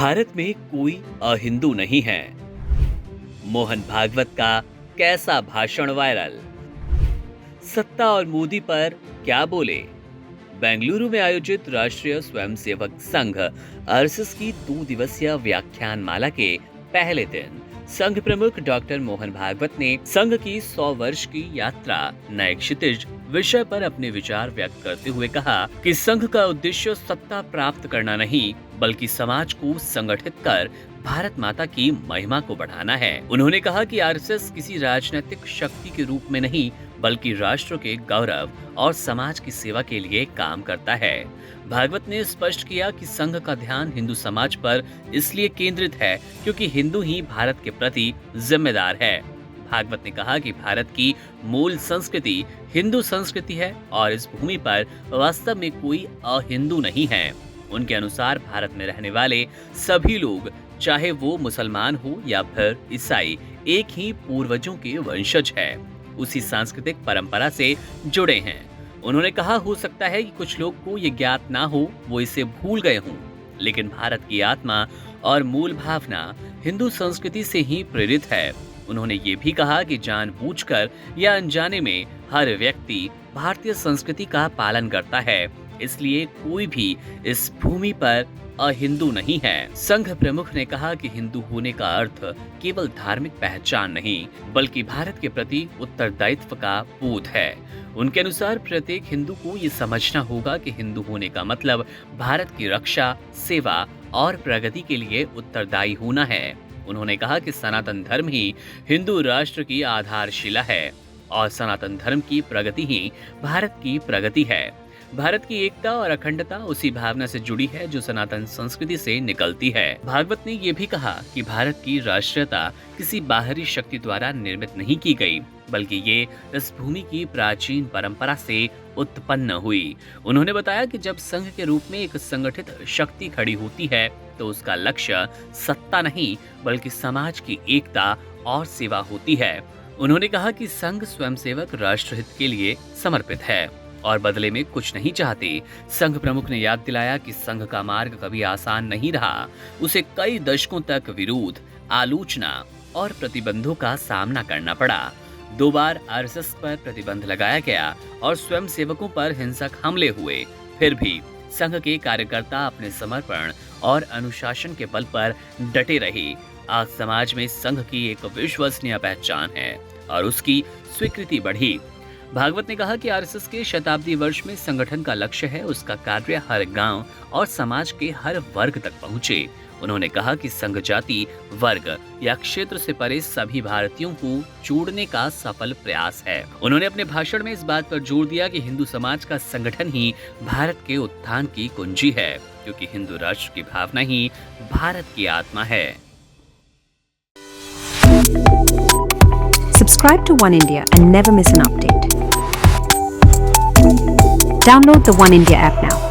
भारत में कोई अहिंदू नहीं है। मोहन भागवत का कैसा भाषण वायरल। सत्ता और मोदी पर क्या बोले। बेंगलुरु में आयोजित राष्ट्रीय स्वयंसेवक संघ आरएसएस की 2 दिवसीय व्याख्यान माला के पहले दिन संघ प्रमुख डॉक्टर मोहन भागवत ने संघ की 100 वर्ष की यात्रा नए क्षितिज विषय पर अपने विचार व्यक्त करते हुए कहा कि संघ का उद्देश्य सत्ता प्राप्त करना नहीं बल्कि समाज को संगठित कर भारत माता की महिमा को बढ़ाना है। उन्होंने कहा कि आरएसएस किसी राजनीतिक शक्ति के रूप में नहीं बल्कि राष्ट्र के गौरव और समाज की सेवा के लिए काम करता है। भागवत ने स्पष्ट किया कि संघ का ध्यान हिंदू समाज पर इसलिए केंद्रित है क्योंकि हिंदू ही भारत के प्रति जिम्मेदार है। भागवत ने कहा कि भारत की मूल संस्कृति हिंदू संस्कृति है और इस भूमि पर वास्तव में कोई अहिंदू नहीं है। उनके अनुसार भारत में रहने वाले सभी लोग, चाहे वो मुसलमान हो या फिर ईसाई, एक ही पूर्वजों के वंशज है, उसी सांस्कृतिक परंपरा से जुड़े हैं। उन्होंने कहा हो सकता है कि कुछ लोग को ये ज्ञात ना हो, वो इसे भूल गए हों, लेकिन भारत की आत्मा और मूल भावना हिंदू संस्कृति से ही प्रेरित है। उन्होंने ये भी कहा कि जानबूझकर या अनजाने में हर व्यक्ति भारतीय संस्कृति का पालन करता है, इसलिए कोई भी इस भूमि पर अहिंदू नहीं है। संघ प्रमुख ने कहा कि हिंदू होने का अर्थ केवल धार्मिक पहचान नहीं बल्कि भारत के प्रति उत्तरदायित्व का बोध है। उनके अनुसार प्रत्येक हिंदू को ये समझना होगा कि हिंदू होने का मतलब भारत की रक्षा, सेवा और प्रगति के लिए उत्तरदायी होना है। उन्होंने कहा कि सनातन धर्म ही हिंदू राष्ट्र की आधारशिला है और सनातन धर्म की प्रगति ही भारत की प्रगति है। भारत की एकता और अखंडता उसी भावना से जुड़ी है जो सनातन संस्कृति से निकलती है। भागवत ने ये भी कहा कि भारत की राष्ट्रीयता किसी बाहरी शक्ति द्वारा निर्मित नहीं की गई बल्कि ये इस भूमि की प्राचीन परंपरा से उत्पन्न हुई। उन्होंने बताया कि जब संघ के रूप में एक संगठित शक्ति खड़ी होती है तो उसका लक्ष्य सत्ता नहीं बल्कि समाज की एकता और सेवा होती है। उन्होंने कहा कि संघ स्वयंसेवक राष्ट्रहित के लिए समर्पित है और बदले में कुछ नहीं चाहते। संघ प्रमुख ने याद दिलाया कि संघ का मार्ग कभी आसान नहीं रहा। उसे कई दशकों तक विरोध, आलोचना और प्रतिबंधों का सामना करना पड़ा। 2 बार आरएसएस पर प्रतिबंध लगाया गया और स्वयंसेवकों पर हिंसक हमले हुए। फिर भी संघ के कार्यकर्ता अपने समर्पण और अनुशासन के बल पर डटे रहे। आज समाज में संघ की एक विश्वसनीय पहचान है और उसकी स्वीकृति बढ़ी। भागवत ने कहा कि आरएसएस के शताब्दी वर्ष में संगठन का लक्ष्य है उसका कार्य हर गांव और समाज के हर वर्ग तक पहुंचे। उन्होंने कहा कि संघ जाति, वर्ग या क्षेत्र से परे सभी भारतीयों को जोड़ने का सफल प्रयास है। उन्होंने अपने भाषण में इस बात पर जोर दिया कि हिंदू समाज का संगठन ही भारत के उत्थान की कुंजी है क्योंकि हिंदू राष्ट्र की भावना ही भारत की आत्मा है। Subscribe to One India and never miss an update. Download the One India app now.